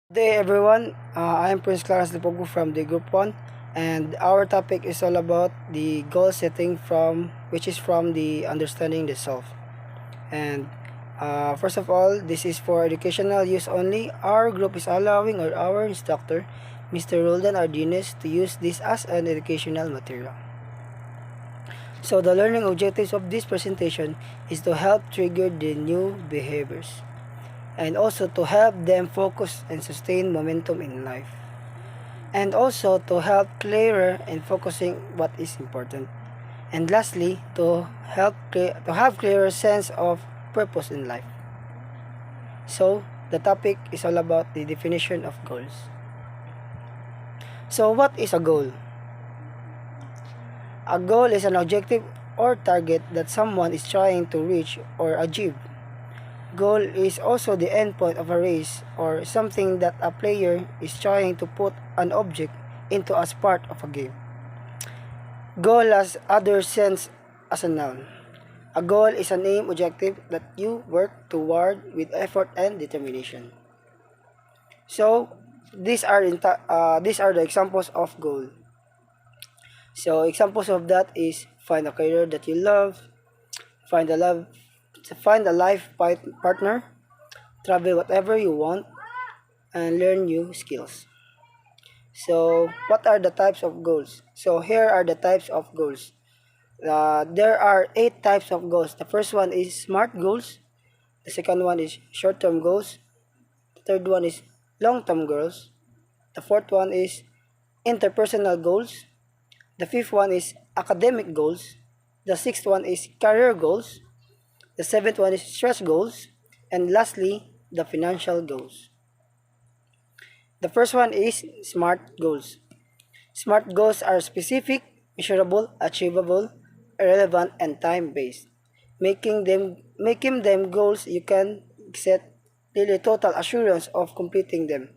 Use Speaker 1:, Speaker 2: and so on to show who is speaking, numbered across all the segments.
Speaker 1: Good day everyone, I am Prince Clarence Lipogo from the Group 1, and our topic is all about the goal setting which is from the understanding the self. And first of all, this is for educational use only. Our group is allowing our instructor, Mr. Roldan Ardines, to use this as an educational material. So the learning objectives of this presentation is to help trigger the new behaviors and also to help them focus and sustain momentum in life, and also to help clearer and focusing what is important, and lastly to have clearer sense of purpose in life. So the topic is all about the definition of goals. So what is a goal? A goal is an objective or target that someone is trying to reach or achieve. Goal is also the endpoint of a race or something that a player is trying to put an object into as part of a game. Goal has other sense as a noun. A goal is an aim objective that you work toward with effort and determination. So these are the examples of goal. So examples of that is find a career that you love, find a love, find a life partner, travel whatever you want, and learn new skills. So, what are the types of goals? So, here are the types of goals. There are 8 types of goals. The first one is SMART goals. The second one is short-term goals. The third one is long-term goals. The fourth one is interpersonal goals. The fifth one is academic goals. The sixth one is career goals. The seventh one is stress goals. And lastly, the financial goals. The first one is SMART goals. SMART goals are specific, measurable, achievable, relevant, and time-based, making them goals you can set really total assurance of completing them.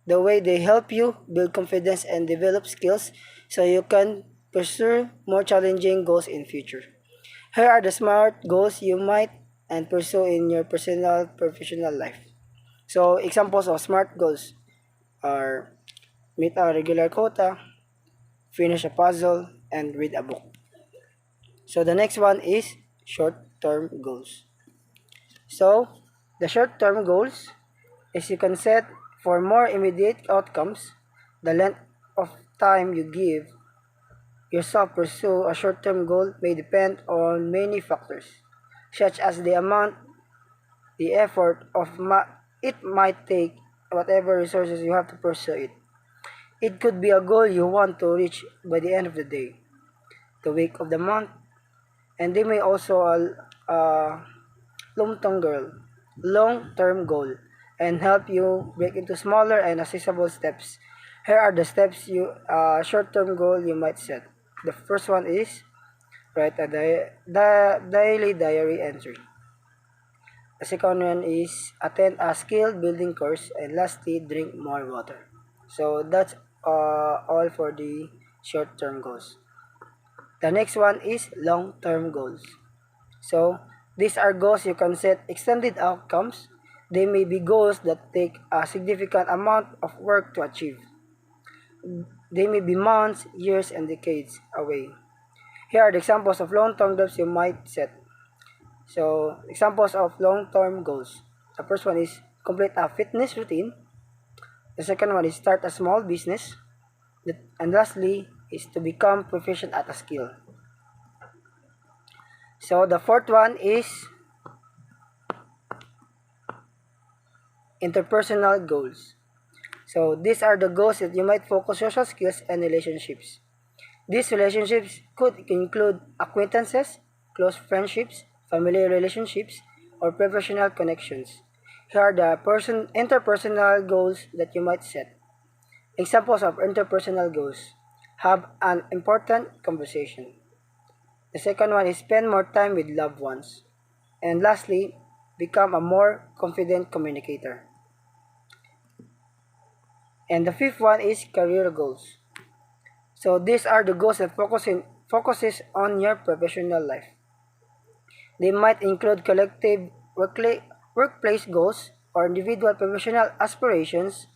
Speaker 1: The way they help you build confidence and develop skills so you can pursue more challenging goals in future. Here are the SMART goals you might and pursue in your personal professional life. So examples of SMART goals are meet a regular quota, finish a puzzle, and read a book. So the next one is short-term goals. So the short-term goals is you can set for more immediate outcomes. The length of time you give yourself pursue a short-term goal may depend on many factors, such as the amount, the effort it might take, whatever resources you have to pursue it. It could be a goal you want to reach by the end of the day, the week of the month, and they may also a long-term goal, and help you break into smaller and accessible steps. Here are the steps you short-term goal you might set. The first one is write the daily diary entry. The second one is attend a skill building course, and lastly drink more water. So that's all for the short-term goals. The next one is long-term goals. So these are goals you can set extended outcomes. They may be goals that take a significant amount of work to achieve. They may be months, years, and decades away. Here are the examples of long-term goals you might set. So examples of long-term goals. The first one is complete a fitness routine. The second one is start a small business. And lastly is to become proficient at a skill. So the fourth one is interpersonal goals. So these are the goals that you might focus social skills and relationships. These relationships could include acquaintances, close friendships, family relationships, or professional connections. Here are the interpersonal goals that you might set. Examples of interpersonal goals: have an important conversation. The second one is spend more time with loved ones. And lastly, become a more confident communicator. And the fifth one is career goals. So these are the goals that focuses on your professional life. They might include collective workplace goals or individual professional aspirations,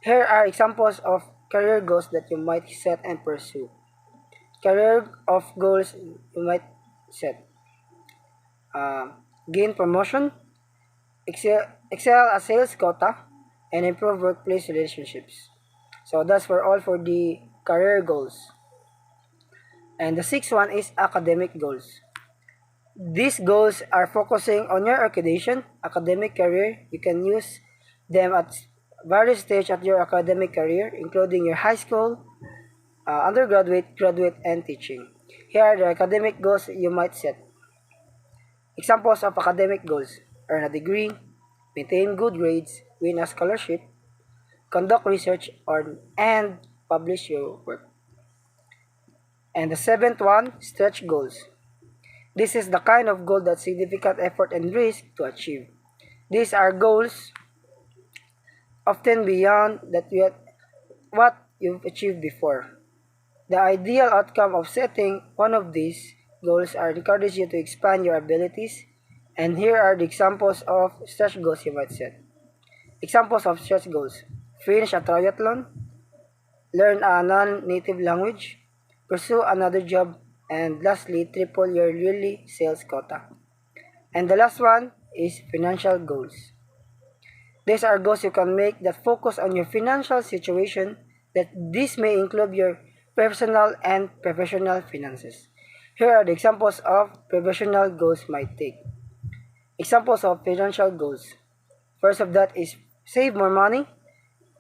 Speaker 1: here are examples of career goals that you might set and pursue. Career of goals you might set. Uh, Gain promotion, excel as sales quota, and improve workplace relationships. So that's for all for the career goals. And the sixth one is academic goals. These goals are focusing on your academic career. You can use them at various stages of your academic career, including your high school, undergraduate, graduate, and teaching. Here are the academic goals you might set. Examples of academic goals: earn a degree, maintain good grades, win a scholarship, conduct research, and publish your work. And the seventh one, stretch goals. This is the kind of goal that significant effort and risk to achieve. These are goals often beyond what you've achieved before. The ideal outcome of setting one of these goals are encourage you to expand your abilities, and here are the examples of stretch goals you might set. Examples of stretch goals: finish a triathlon, learn a non-native language, pursue another job, and lastly, triple your yearly sales quota. And the last one is financial goals. These are goals you can make that focus on your financial situation, that this may include your personal and professional finances. Here are the examples of professional goals might take. Examples of financial goals. First of that is save more money,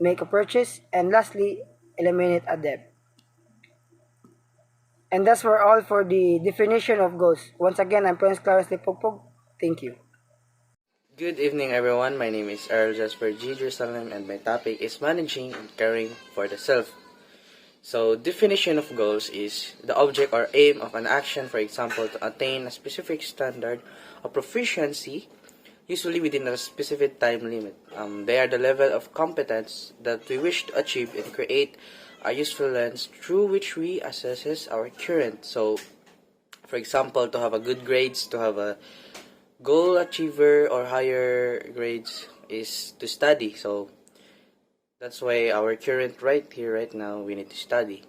Speaker 1: make a purchase, and lastly, eliminate a debt. And that's for all for the definition of goals. Once again, I'm Prince Clarence Lipogpog. Thank you.
Speaker 2: Good evening, everyone. My name is Earl Jasper G. Jerusalem, and my topic is managing and caring for the self. So, definition of goals is the object or aim of an action, for example, to attain a specific standard of proficiency, usually within a specific time limit. They are the level of competence that we wish to achieve and create a useful lens through which we assess our current. So, for example, to have a good grades, to have a goal achiever or higher grades is to study. So that's why our current right here right now we need to study.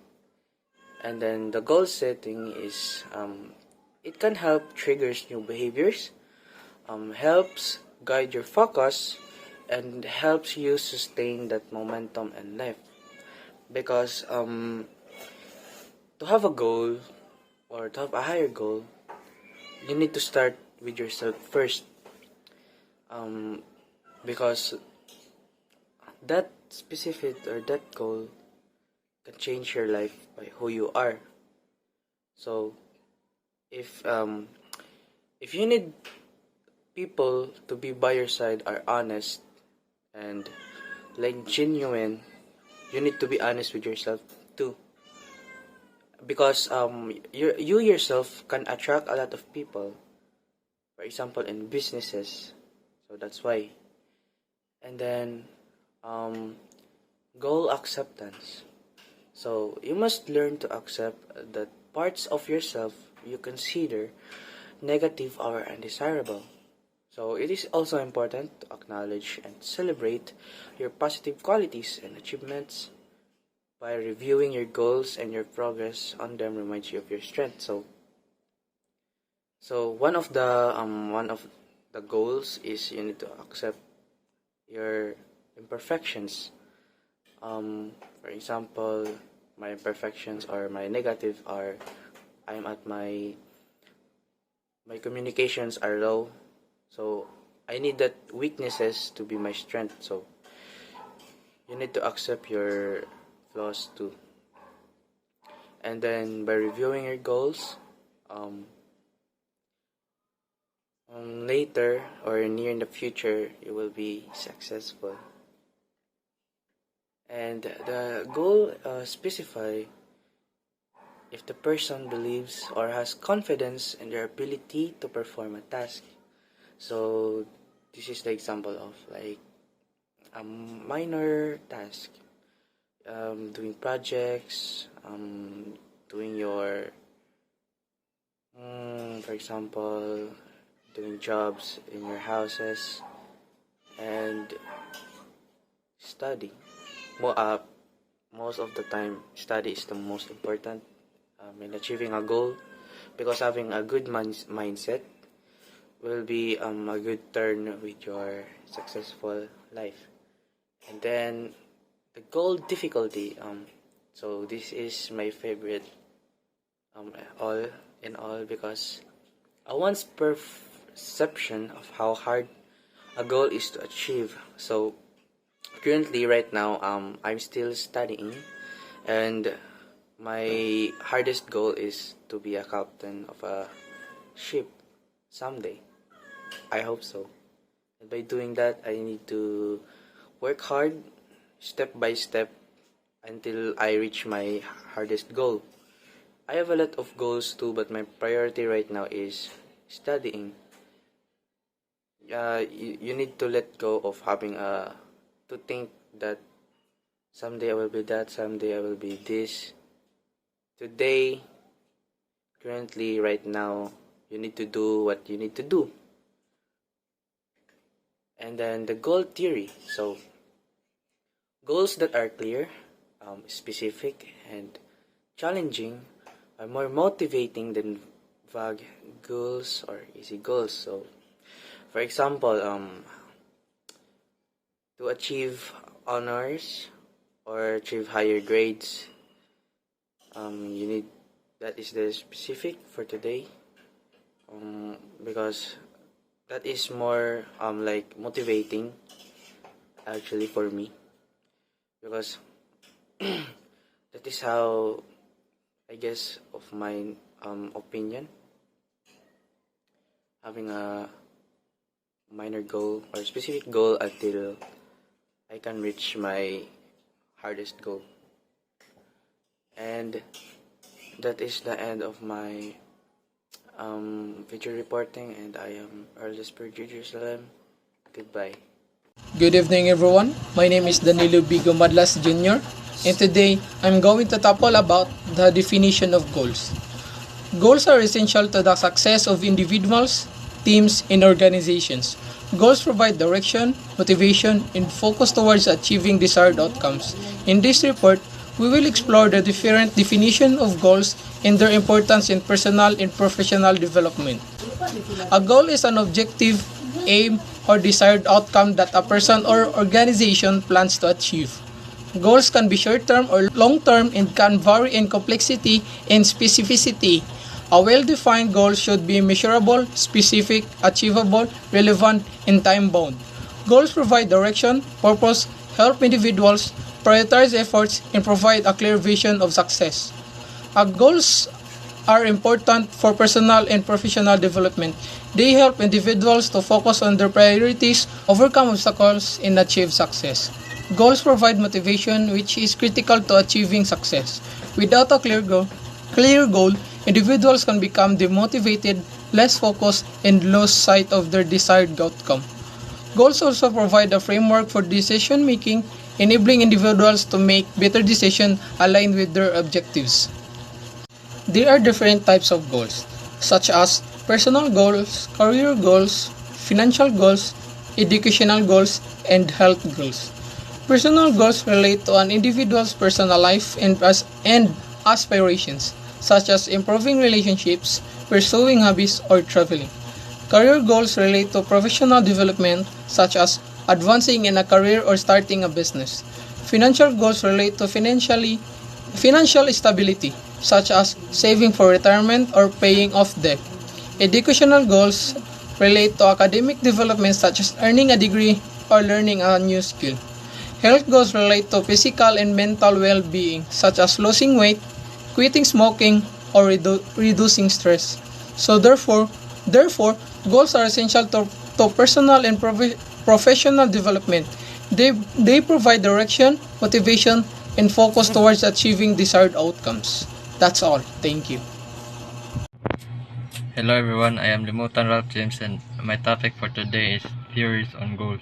Speaker 2: And then the goal setting is it can help triggers new behaviors, helps guide your focus, and helps you sustain that momentum in life. Because to have a goal or to have a higher goal, you need to start with yourself first. Because that specific or that goal can change your life by who you are. So if you need people to be by your side are honest and like genuine, you need to be honest with yourself too. Because you yourself can attract a lot of people, for example in businesses. So that's why. And then goal acceptance. So you must learn to accept that parts of yourself you consider negative or undesirable. So it is also important to acknowledge and celebrate your positive qualities and achievements. By reviewing your goals and your progress on them reminds you of your strength. So one of the goals is you need to accept your imperfections. For example, my imperfections or my negative are I'm at my communications are low. So I need that weaknesses to be my strength. So you need to accept your flaws too. And then by reviewing your goals, later or near in the future, you will be successful. And the goal specify if the person believes or has confidence in their ability to perform a task. So this is the example of like a minor task, doing projects, doing your, for example, doing jobs in your houses, and study. Most of the time, study is the most important in achieving a goal, because having a good mindset will be a good turn with your successful life. And then the goal difficulty. So this is my favorite all in all, because a one's perception of how hard a goal is to achieve. So currently right now I'm still studying, and my hardest goal is to be a captain of a ship someday. I hope so. And by doing that, I need to work hard step by step until I reach my hardest goal. I have a lot of goals too, but my priority right now is studying. You need to let go of having to think that someday I will be that, someday I will be this. Today, currently, right now, you need to do what you need to do. And then the goal theory. So, goals that are clear, specific, and challenging are more motivating than vague goals or easy goals. So, for example, to achieve honors or achieve higher grades, you need, that is the specific for today, because that is more like motivating actually for me, because that is how, I guess, of my opinion, having a minor goal or specific goal until I can reach my hardest goal. And that is the end of my video reporting, and I am Earl Jasper Jerusalem. Goodbye.
Speaker 3: Good evening, everyone. My name is Danilo Bigo Madlas Jr. and today I'm going to tackle about the definition of goals. Goals are essential to the success of individuals, teams, and organizations. Goals provide direction, motivation, and focus towards achieving desired outcomes. In this report, we will explore the different definition of goals and their importance in personal and professional development. A goal is an objective, aim, or desired outcome that a person or organization plans to achieve. Goals can be short-term or long-term and can vary in complexity and specificity. A well-defined goal should be measurable, specific, achievable, relevant, and time-bound. Goals provide direction, purpose, help individuals prioritize efforts, and provide a clear vision of success. Goals are important for personal and professional development. They help individuals to focus on their priorities, overcome obstacles, and achieve success. Goals provide motivation, which is critical to achieving success. Without a clear goal, individuals can become demotivated, less focused, and lose sight of their desired outcome. Goals also provide a framework for decision making, enabling individuals to make better decisions aligned with their objectives. There are different types of goals, such as personal goals, career goals, financial goals, educational goals, and health goals. Personal goals relate to an individual's personal life and aspirations, such as improving relationships, pursuing hobbies, or traveling. Career goals relate to professional development, such as advancing in a career or starting a business. Financial goals relate to financial stability, such as saving for retirement or paying off debt. Educational goals relate to academic development, such as earning a degree or learning a new skill. Health goals relate to physical and mental well-being, such as losing weight, quitting smoking, or reducing stress. So therefore, goals are essential to personal and professional development. They provide direction, motivation, and focus towards achieving desired outcomes. That's all. Thank you.
Speaker 4: Hello everyone, I am Limutan Ralph James and my topic for today is theories on goals.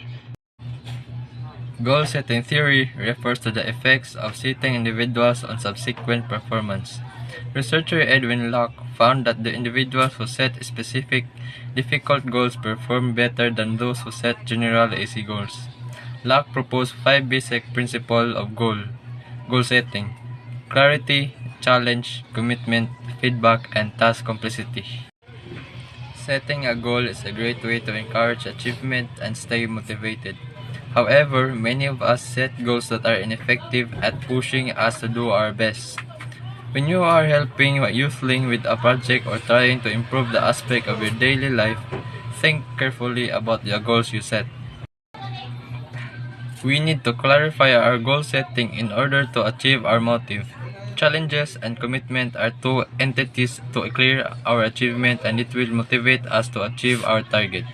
Speaker 4: Goal setting theory refers to the effects of setting individuals on subsequent performance. Researcher Edwin Locke found that the individuals who set specific, difficult goals perform better than those who set general easy goals. Locke proposed five basic principles of goal setting: clarity, challenge, commitment, feedback, and task complexity. Setting a goal is a great way to encourage achievement and stay motivated. However, many of us set goals that are ineffective at pushing us to do our best. When you are helping a youthling with a project or trying to improve the aspect of your daily life, think carefully about the goals you set. We need to clarify our goal setting in order to achieve our motive. Challenges and commitment are two entities to clear our achievement, and it will motivate us to achieve our target.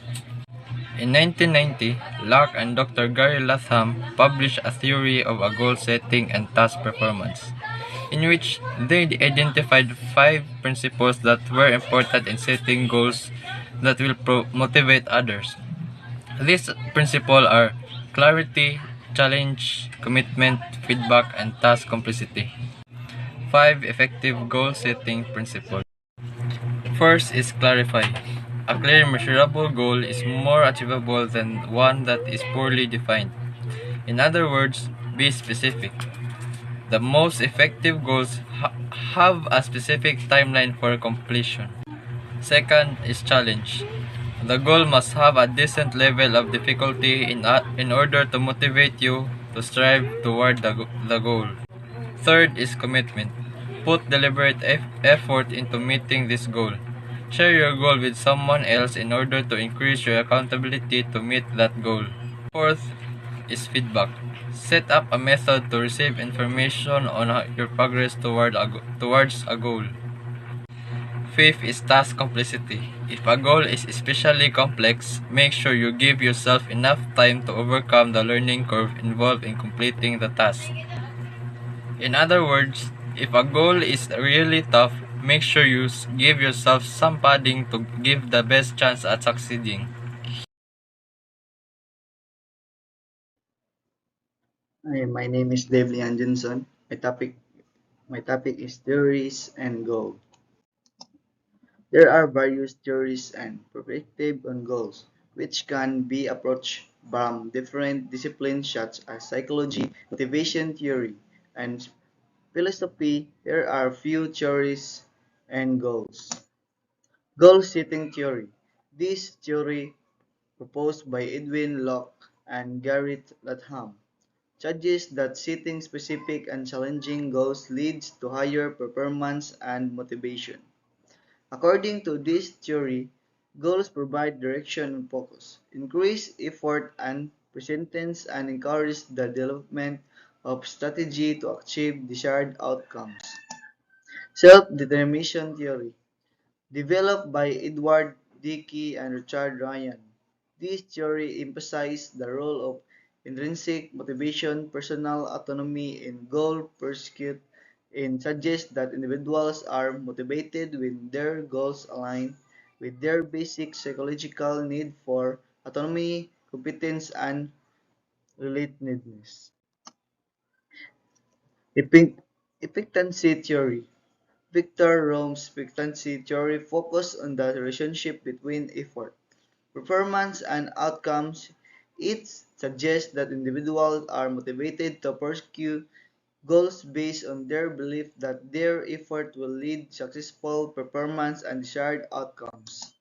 Speaker 4: In 1990, Locke and Dr. Gary Latham published a theory of a goal setting and task performance, in which they identified five principles that were important in setting goals that will motivate others. These principles are clarity, challenge, commitment, feedback, and task complexity. 5 effective goal setting principles. First is clarify. A clear, measurable goal is more achievable than one that is poorly defined. In other words, be specific. The most effective goals have a specific timeline for completion. Second is challenge. The goal must have a decent level of difficulty in order to motivate you to strive toward the goal. Third is commitment. Put deliberate effort into meeting this goal. Share your goal with someone else in order to increase your accountability to meet that goal. Fourth is feedback. Set up a method to receive information on your progress towards a goal. Fifth is task complexity. If a goal is especially complex, make sure you give yourself enough time to overcome the learning curve involved in completing the task. In other words, if a goal is really tough, make sure you give yourself some padding to give the best chance at succeeding.
Speaker 5: Hi, my name is Dave Leon Johnson. My topic is theories and goal. There are various theories and perspectives on goals, which can be approached from different disciplines such as psychology, motivation theory, and philosophy. Here are few theories and goals. Goal setting theory. This theory, proposed by Edwin Locke and Garrett Latham, suggests that setting specific and challenging goals leads to higher performance and motivation. According to this theory, goals provide direction and focus, increase effort and persistence, and encourage the development of strategy to achieve desired outcomes. Self-determination theory, developed by Edward Dickey and Richard Ryan. This theory emphasizes the role of intrinsic motivation, personal autonomy in goal pursuit, and suggests that individuals are motivated when their goals align with their basic psychological need for autonomy, competence, and relatedness. Epic- Expectancy theory. Victor Rome's expectancy theory focused on the relationship between effort, performance, and outcomes. It suggests that individuals are motivated to pursue goals based on their belief that their effort will lead to successful performance and desired outcomes.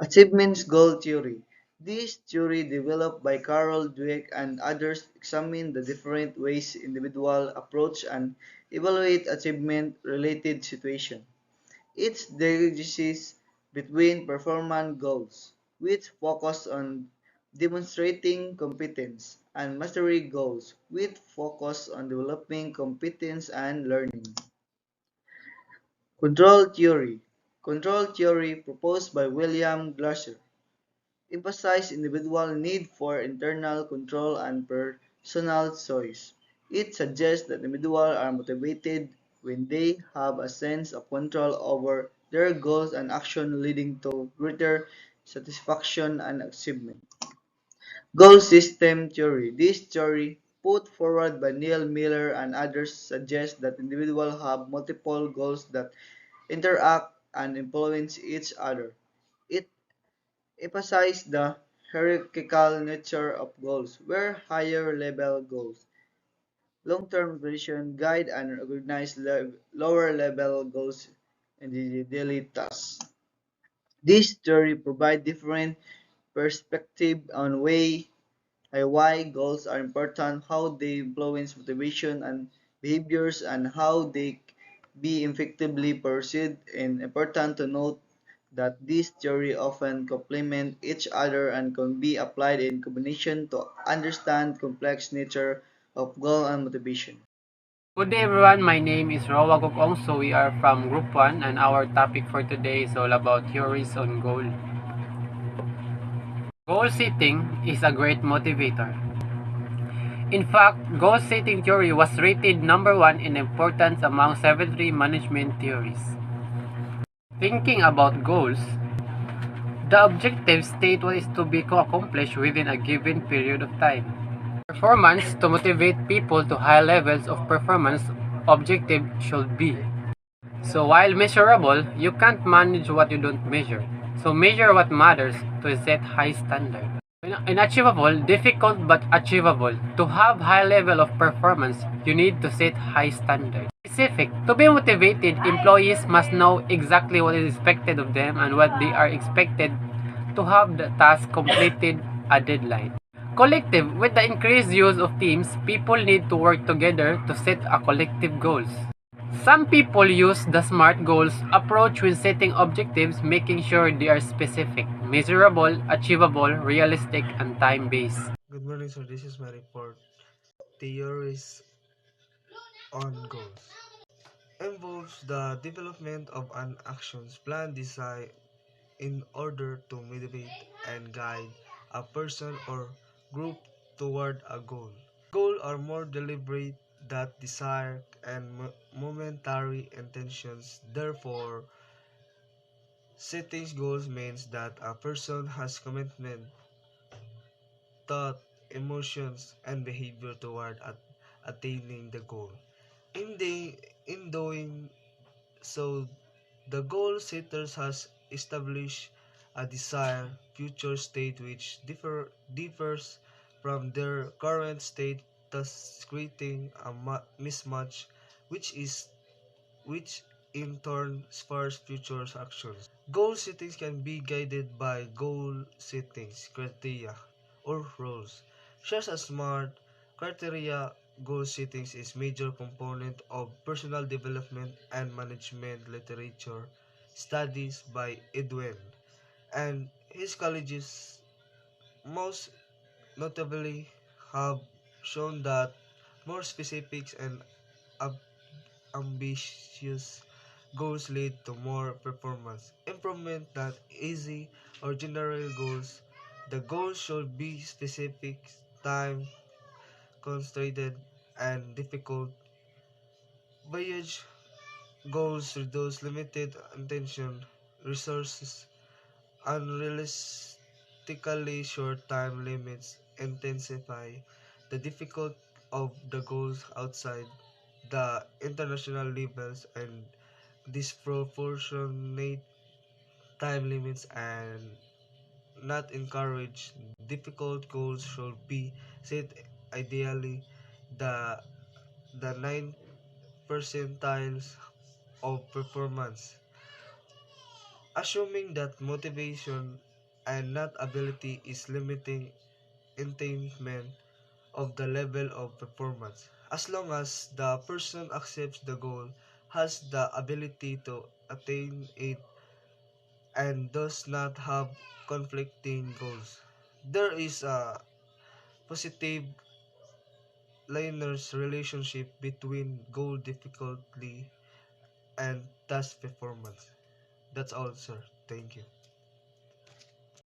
Speaker 5: Achievements Goal Theory. This theory, developed by Carol Dweck and others, examines the different ways individuals approach and evaluate achievement-related situations. It distinguishes between performance goals, which focus on demonstrating competence, and mastery goals, which focus on developing competence and learning. Control theory. Control theory, proposed by William Glasser, emphasizes individual need for internal control and personal choice. It suggests that individuals are motivated when they have a sense of control over their goals and action, leading to greater satisfaction and achievement. Goal system theory. This theory put forward by Neil Miller and others suggests that individuals have multiple goals that interact and influence each other. It emphasizes the hierarchical nature of goals, where higher level goals, long-term vision, guide and organize lower level goals in the daily tasks. This theory provides different perspective on why goals are important, how they influence motivation and behaviors, and how they be effectively pursued. And important to note that these theories often complement each other and can be applied in combination to understand complex nature of goal and motivation.
Speaker 6: Good day everyone, my name is Rowa Gokong. So we are from Group 1 and our topic for today is all about theories on goal. Goal setting is a great motivator. In fact, goal setting theory was rated number 1 in importance among 73 management theories. Thinking about goals, the objectives state what is to be accomplished within a given period of time. Performance to motivate people to high levels of performance objective should be. So while measurable, you can't manage what you don't measure. So measure what matters to set high standard. Unachievable, difficult but achievable. To have high level of performance, you need to set high standard. Specific. To be motivated, employees must know exactly what is expected of them and what they are expected to have the task completed at deadline. Collective. With the increased use of teams, people need to work together to set a collective goals. Some people use the SMART goals approach when setting objectives, making sure they are specific, measurable, achievable, realistic, and time-based.
Speaker 7: Good morning, sir. This is my report. Theories on goals involves the development of an actions plan design in order to motivate and guide a person or group toward a goal. Goals are more deliberate than desire and momentary intentions. Therefore, setting goals means that a person has commitment, thought, emotions, and behavior toward attaining the goal. In doing so, the goal setters has established a desired future state which differs from their current state, thus creating a mismatch, which in turn spurs future actions. Goal settings can be guided by goal settings criteria or rules, such as SMART criteria. Goal settings is major component of personal development and management literature. Studies by Edwin and his colleagues most notably have shown that more specific and ambitious goals lead to more performance improvement than easy or general goals. The goals should be specific, time constrained, and difficult. Voyage goals reduce limited attention, resources, unrealistically short time limits, intensify the difficult of the goals outside the international levels, and disproportionate time limits and not encourage. Difficult goals should be set ideally the nine percentiles of performance, assuming that motivation and not ability is limiting attainment of the level of performance. As long as the person accepts the goal, has the ability to attain it, and does not have conflicting goals, there is a positive linear relationship between goal difficulty and task performance. That's all, sir. Thank you.